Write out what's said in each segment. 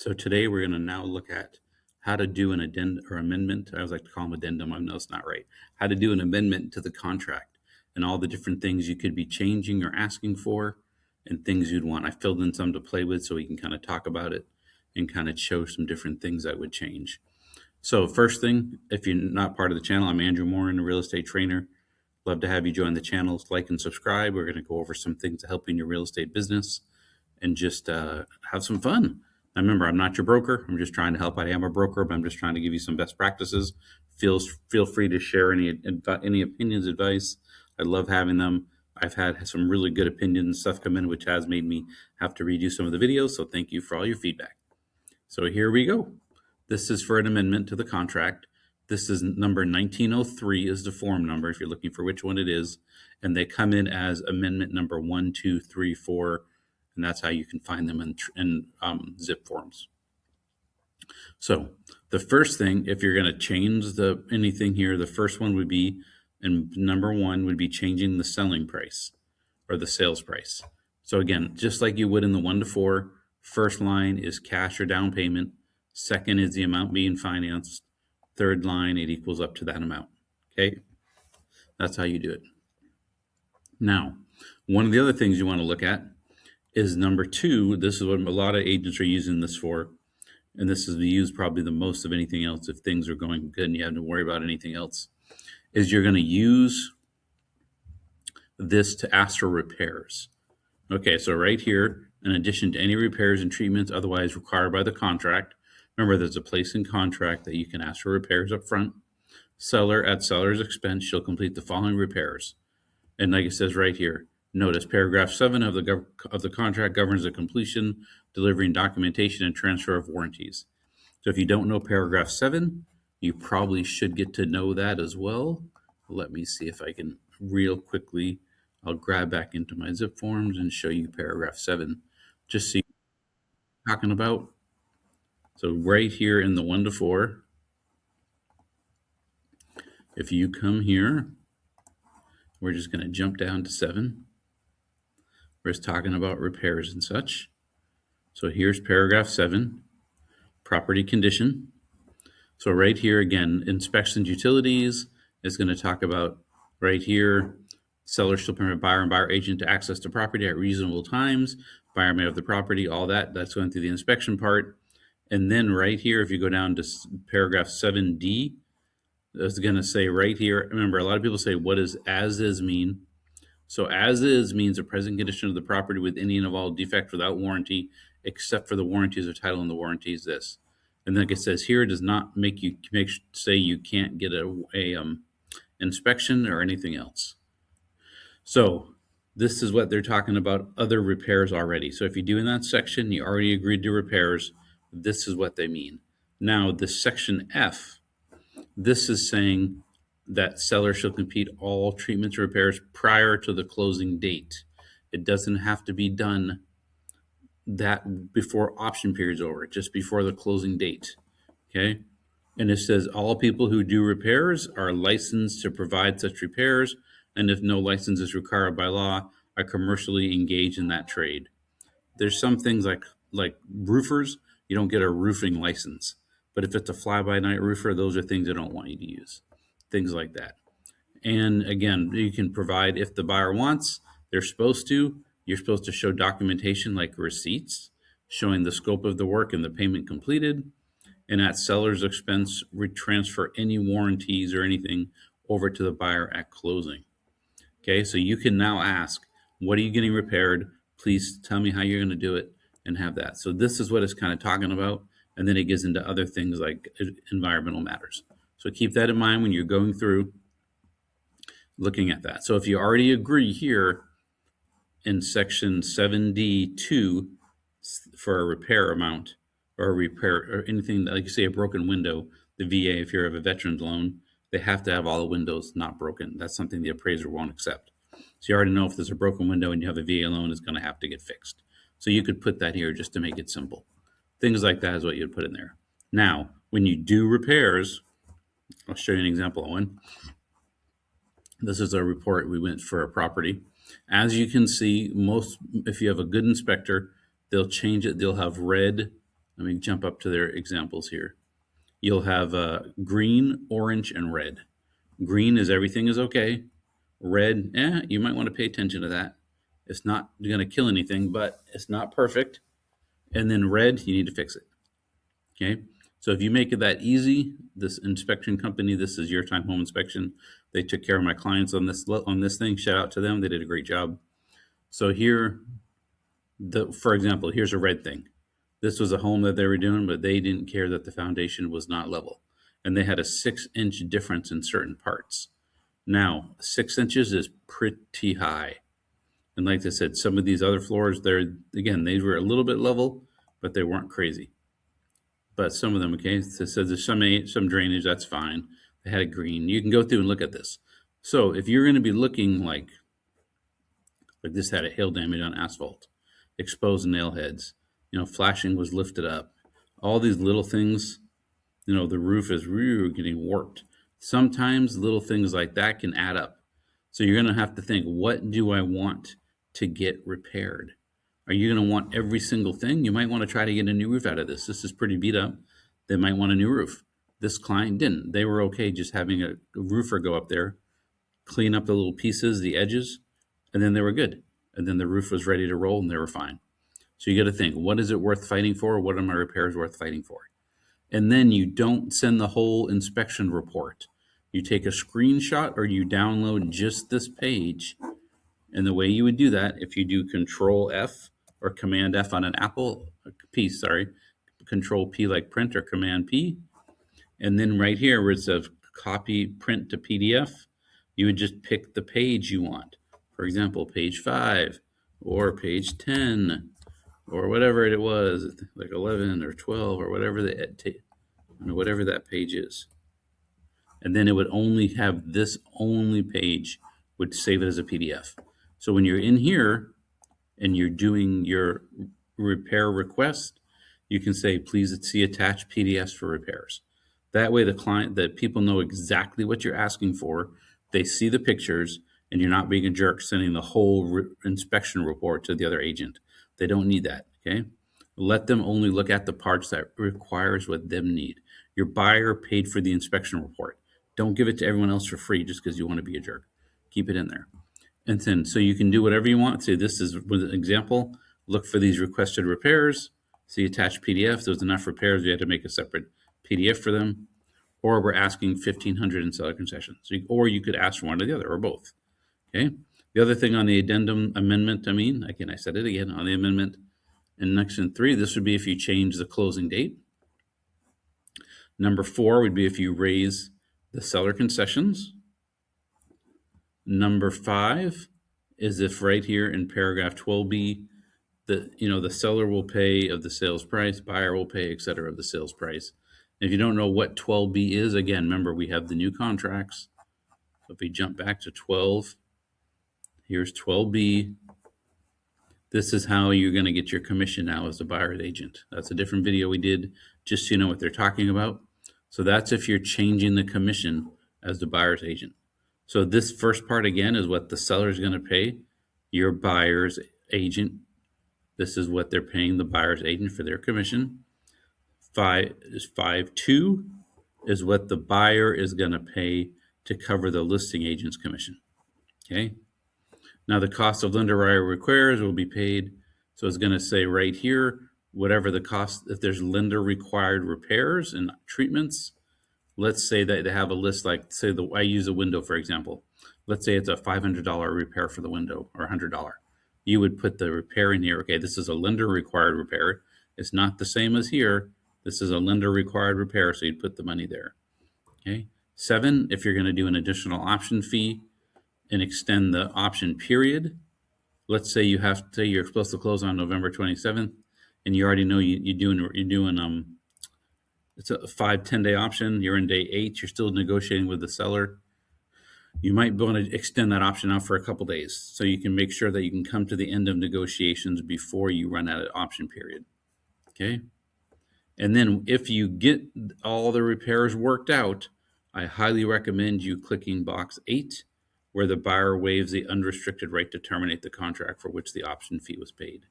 So today we're going to now look at how to do an addendum or amendment. I always like to call them addendum. I know it's not right. How to do an amendment to the contract and all the different things you could be changing or asking for and things you'd want. I filled in some to play with so we can kind of talk about it and kind of show some different things that would change. So first thing, if you're not part of the channel, I'm Andrew Morin, a real estate trainer. Love to have you join the channel. Like and subscribe. We're going to go over some things to help in your real estate business and just have some fun. Now remember, I'm not your broker. I'm just trying to help. I am a broker, but I'm just trying to give you some best practices. Feel free to share any opinions, advice. I love having them. I've had some really good opinions and stuff come in, which has made me have to redo some of the videos. So thank you for all your feedback. So here we go. This is for an amendment to the contract. This is number 1903 is the form number if you're looking for which one it is. And they come in as amendment number 1, 2, 3, 4. And that's how you can find them in zip forms. So the first thing, if you're going to change anything here, the first one would be, and number 1 would be changing the selling price or the sales price. So again, just like you would in the 1 to 4, first line is cash or down payment. Second is the amount being financed. Third line, it equals up to that amount. Okay, that's how you do it. Now, one of the other things you want to look at is number 2. This is what a lot of agents are using this for. And this is used probably the most of anything else if things are going good and you have to worry about anything else, is you're going to use this to ask for repairs. Okay, so right here, in addition to any repairs and treatments otherwise required by the contract, remember there's a place in contract that you can ask for repairs up front. Seller, at seller's expense, shall complete the following repairs. And like it says right here, notice paragraph 7 of the contract governs the completion, delivery, and documentation and transfer of warranties. So if you don't know paragraph 7, you probably should get to know that as well. Let me see if I can real quickly. I'll grab back into my zip forms and show you paragraph 7, just so you know what I'm talking about. So right here in the 1 to 4, if you come here, we're just going to jump down to 7. We're just talking about repairs and such. So here's paragraph 7, property condition. So right here again, inspections, utilities is going to talk about right here, seller shall permit buyer and buyer agent to access the property at reasonable times. Buyer may have the property, all that's going through the inspection part. And then right here, if you go down to paragraph 7D, it's going to say right here, remember a lot of people say, what does as is mean? So as is means the present condition of the property with any and of all defect without warranty, except for the warranties of title and the warranties this. And then like it says here, it does not say you can't get a inspection or anything else. So this is what they're talking about, other repairs already. So if you do in that section, you already agreed to repairs, this is what they mean. Now this section F, this is saying that seller shall complete all treatments or repairs prior to the closing date. It doesn't have to be done that before option period's over, just before the closing date. Okay. And it says all people who do repairs are licensed to provide such repairs, and if no license is required by law, are commercially engaged in that trade. There's some things like roofers, you don't get a roofing license. But if it's a fly-by-night roofer, those are things I don't want you to use. Things like that. And again, you can provide, if the buyer wants, you're supposed to show documentation like receipts showing the scope of the work and the payment completed. And at seller's expense, transfer any warranties or anything over to the buyer at closing. Okay, so you can now ask, what are you getting repaired? Please tell me how you're going to do it and have that. So this is what it's kind of talking about. And then it gets into other things like environmental matters. So keep that in mind when you're going through looking at that. So if you already agree here in section 7D2 for a repair amount or a repair or anything, like you say a broken window, the VA, if you have a veteran's loan, they have to have all the windows not broken. That's something the appraiser won't accept. So you already know if there's a broken window and you have a VA loan, it's going to have to get fixed. So you could put that here just to make it simple. Things like that is what you'd put in there. Now, when you do repairs, I'll show you an example of one. This is a report we went for a property. As you can see, if you have a good inspector, they'll change it. They'll have red Let me jump up to their examples here. You'll have green, orange, and red. Green is everything is okay. Red, you might want to pay attention to that. It's not going to kill anything, but it's not perfect. And then red, you need to fix it. Okay, so if you make it that easy, this inspection company, this is Your Time Home Inspection. They took care of my clients on this thing. Shout out to them. They did a great job. So here, for example, here's a red thing. This was a home that they were doing, but they didn't care that the foundation was not level. And they had a 6-inch difference in certain parts. Now, 6 inches is pretty high. And like I said, some of these other floors, they were a little bit level, but they weren't crazy. But some of them, okay, it says there's some drainage, that's fine. They had a green. You can go through and look at this. So if you're going to be looking like this had a hail damage on asphalt, exposed nail heads, flashing was lifted up, all these little things, the roof is really getting warped. Sometimes little things like that can add up. So you're going to have to think, what do I want to get repaired? Are you going to want every single thing? You might want to try to get a new roof out of this. This is pretty beat up. They might want a new roof. This client didn't. They were okay just having a roofer go up there, clean up the little pieces, the edges, and then they were good. And then the roof was ready to roll and they were fine. So you got to think, what is it worth fighting for? What are my repairs worth fighting for? And then you don't send the whole inspection report. You take a screenshot or you download just this page. And the way you would do that, if you do Control F or Command F on an Control P like print or Command P. And then right here where it says copy print to PDF, you would just pick the page you want. For example, page 5 or page 10 or whatever it was, like 11 or 12 or whatever whatever that page is. And then it would only have this only page, would save it as a PDF. So when you're in here and you're doing your repair request, you can say, please see attached PDFs for repairs. That way the people know exactly what you're asking for. They see the pictures and you're not being a jerk sending the whole inspection report to the other agent. They don't need that, okay? Let them only look at the parts that requires what them need. Your buyer paid for the inspection report. Don't give it to everyone else for free just because you want to be a jerk. Keep it in there. And then, so you can do whatever you want. Say this is an example. Look for these requested repairs. See attached PDF. There's enough repairs. You had to make a separate PDF for them. Or we're asking 1,500 in seller concessions. Or you could ask for one or the other or both. Okay. The other thing on the addendum amendment, I said it again, on the amendment in section 3, this would be if you change the closing date. Number 4 would be if you raise the seller concessions. Number 5 is if right here in paragraph 12B, the seller will pay of the sales price, buyer will pay, et cetera, of the sales price. And if you don't know what 12B is, again, remember we have the new contracts. So if we jump back to 12, here's 12B. This is how you're going to get your commission now as the buyer's agent. That's a different video we did, just so you know what they're talking about. So that's if you're changing the commission as the buyer's agent. So this first part, again, is what the seller is going to pay your buyer's agent. This is what they're paying the buyer's agent for their commission. 5.2 is what the buyer is going to pay to cover the listing agent's commission. Okay. Now the cost of lender requires will be paid. So it's going to say right here, whatever the cost, if there's lender required repairs and treatments, let's say that they have a list, like say I use a window, for example. Let's say it's a $500 repair for the window or $100. You would put the repair in here. Okay, this is a lender required repair. It's not the same as here. This is a lender required repair, so you'd put the money there. Okay. 7, if you're going to do an additional option fee and extend the option period. Let's say you're supposed to close on November 27th, and you already know you're doing it's a 5-10 day option. You're in day 8. You're still negotiating with the seller. You might want to extend that option out for a couple days so you can make sure that you can come to the end of negotiations before you run out of option period. Okay. And then if you get all the repairs worked out, I highly recommend you clicking box 8, where the buyer waives the unrestricted right to terminate the contract for which the option fee was paid.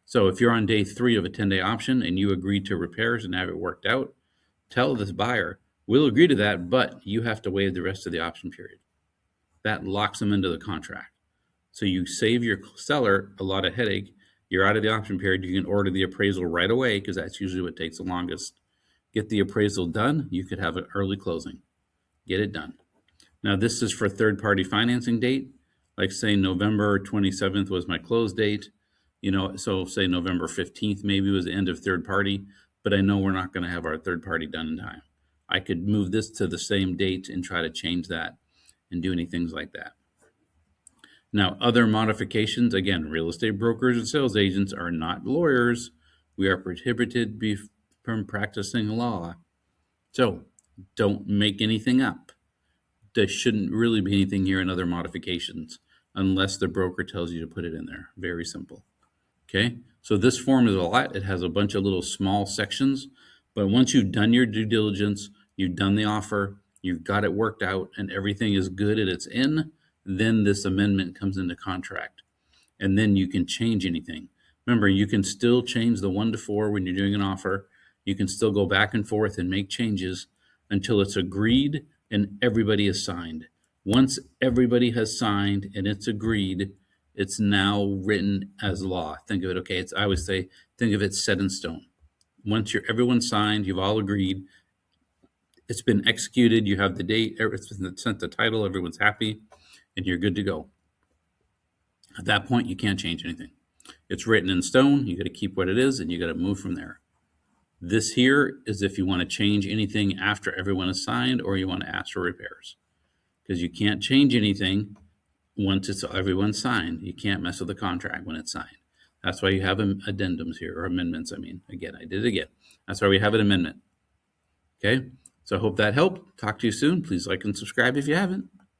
So if you're on day 3 of a 10-day option and you agree to repairs and have it worked out, tell this buyer, we'll agree to that, but you have to waive the rest of the option period. That locks them into the contract. So you save your seller a lot of headache. You're out of the option period. You can order the appraisal right away because that's usually what takes the longest. Get the appraisal done. You could have an early closing. Get it done. Now, this is for third-party financing date. Like say November 27th was my close date. So say November 15th maybe was the end of third party, but I know we're not going to have our third party done in time. I could move this to the same date and try to change that and do any things like that. Now, other modifications, again, real estate brokers and sales agents are not lawyers. We are prohibited from practicing law. So don't make anything up. There shouldn't really be anything here in other modifications unless the broker tells you to put it in there. Very simple. Okay, so this form is a lot. It has a bunch of little small sections, but once you've done your due diligence, you've done the offer, you've got it worked out, and everything is good and it's in, then this amendment comes into contract. And then you can change anything. Remember, you can still change the 1 to 4 when you're doing an offer. You can still go back and forth and make changes until it's agreed and everybody is signed. Once everybody has signed and it's agreed, it's now written as law. Think of it, okay, I always say, think of it set in stone. Once everyone's signed, you've all agreed, it's been executed, you have the date, it's been sent the title, everyone's happy, and you're good to go. At that point, you can't change anything. It's written in stone, you got to keep what it is, and you got to move from there. This here is if you want to change anything after everyone is signed or you want to ask for repairs. Because you can't change anything once everyone's signed. You can't mess with the contract when it's signed. That's why you have addendums here, or amendments, I mean. Again, I did it again. That's why we have an amendment. Okay, so I hope that helped. Talk to you soon. Please like and subscribe if you haven't.